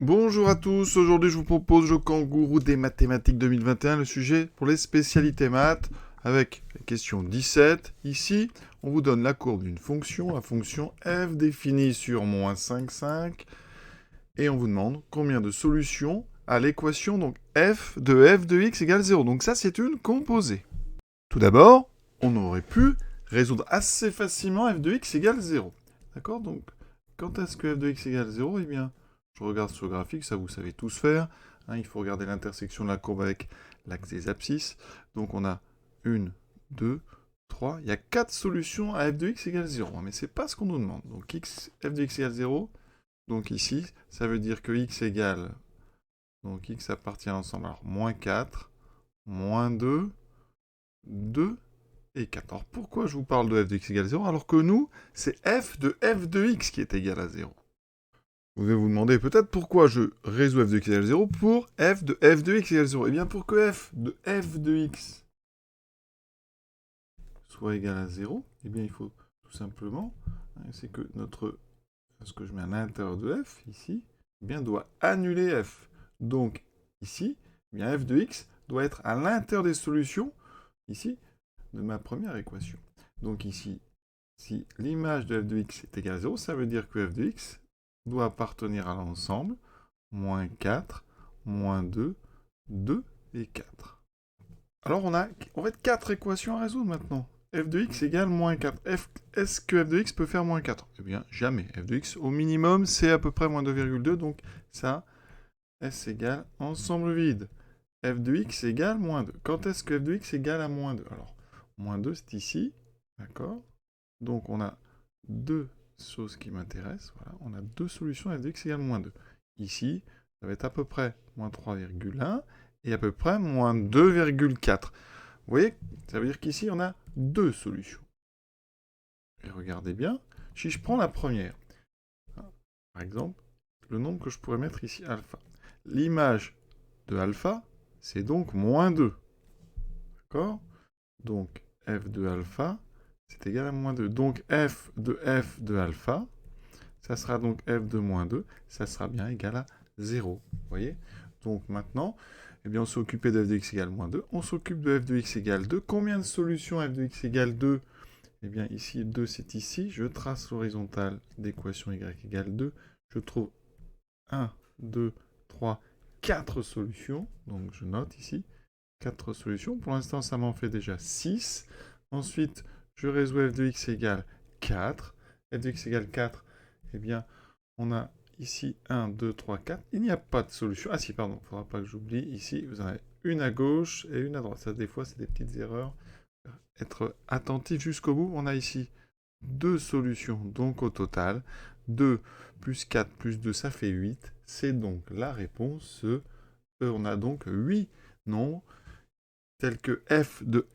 Bonjour à tous, aujourd'hui je vous propose le kangourou des mathématiques 2021, le sujet pour les spécialités maths, avec la question 17. Ici, on vous donne la courbe d'une fonction, la fonction f définie sur moins 5, 5, et on vous demande combien de solutions à l'équation donc f de x égale 0. Donc ça c'est une composée. Tout d'abord, on aurait pu résoudre assez facilement f de x égale 0. D'accord? Donc, quand est-ce que f de x égale 0? Eh bien, je regarde sur le graphique, ça vous savez tous faire. Il faut regarder l'intersection de la courbe avec l'axe des abscisses. Donc on a 1, 2, 3. Il y a 4 solutions à f de x égale 0. Mais c'est pas ce qu'on nous demande. Donc f de x égale 0. Donc ici, ça veut dire que x égale... Donc x appartient à l'ensemble. Alors, moins 4, moins 2, 2 et 4. Alors pourquoi je vous parle de f de x égale 0 alors que nous, c'est f de x qui est égal à 0? Vous allez vous demander peut-être pourquoi je résous f de x égale 0 pour f de x égale 0. Eh bien pour que f de x soit égal à 0, eh bien il faut tout simplement, c'est que ce que je mets à l'intérieur de f, ici, eh bien doit annuler f. Donc ici, eh bien f de x doit être à l'intérieur des solutions, ici, de ma première équation. Donc ici, si l'image de f de x est égale à 0, ça veut dire que f de x doit appartenir à l'ensemble moins 4, moins 2, 2 et 4. Alors on a en fait 4 équations à résoudre maintenant. f de x égale moins 4. Est-ce que f de x peut faire moins 4? Eh bien jamais. F de x au minimum c'est à peu près moins 2,2, donc ça, s égale ensemble vide. f de x égale moins 2. Quand est-ce que f de x égale à moins 2? Alors, moins 2 c'est ici, d'accord? Donc on a deux choses qui m'intéressent. Voilà, on a deux solutions f de x égale moins 2. Ici, ça va être à peu près moins 3,1 et à peu près moins 2,4. Vous voyez, ça veut dire qu'ici, on a deux solutions. Et regardez bien, si je prends la première, par exemple, le nombre que je pourrais mettre ici, alpha. L'image de alpha, c'est donc moins 2. D'accord? Donc, f de alpha, c'est égal à moins 2. Donc, f de alpha, ça sera donc f de moins 2, ça sera bien égal à 0. Vous voyez? Donc maintenant, eh bien, on s'est occupé de f de x égale moins 2, on s'occupe de f de x égale 2. Combien de solutions f de x égale 2? Eh bien, ici, 2, c'est ici. Je trace l'horizontale d'équation y égale 2. Je trouve 1, 2, 3, 4 solutions. Donc, je note ici 4 solutions. Pour l'instant, ça m'en fait déjà 6. Ensuite, je résous f de x égale 4. f de x égale 4, eh bien, on a ici 1, 2, 3, 4. Il n'y a pas de solution. Ah si, pardon, il ne faudra pas que j'oublie. Ici, vous en avez une à gauche et une à droite. Ça, des fois, c'est des petites erreurs. Être attentif jusqu'au bout. On a ici deux solutions. Donc, au total, 2 plus 4 plus 2, ça fait 8. C'est donc la réponse. On a donc 8 nombres tels que f de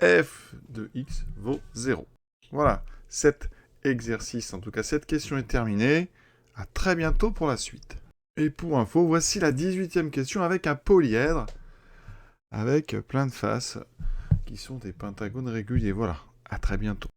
x vaut 0. Voilà, cet exercice, en tout cas cette question est terminée. À très bientôt pour la suite. Et pour info, voici la 18e question avec un polyèdre, avec plein de faces qui sont des pentagones réguliers. Voilà, à très bientôt.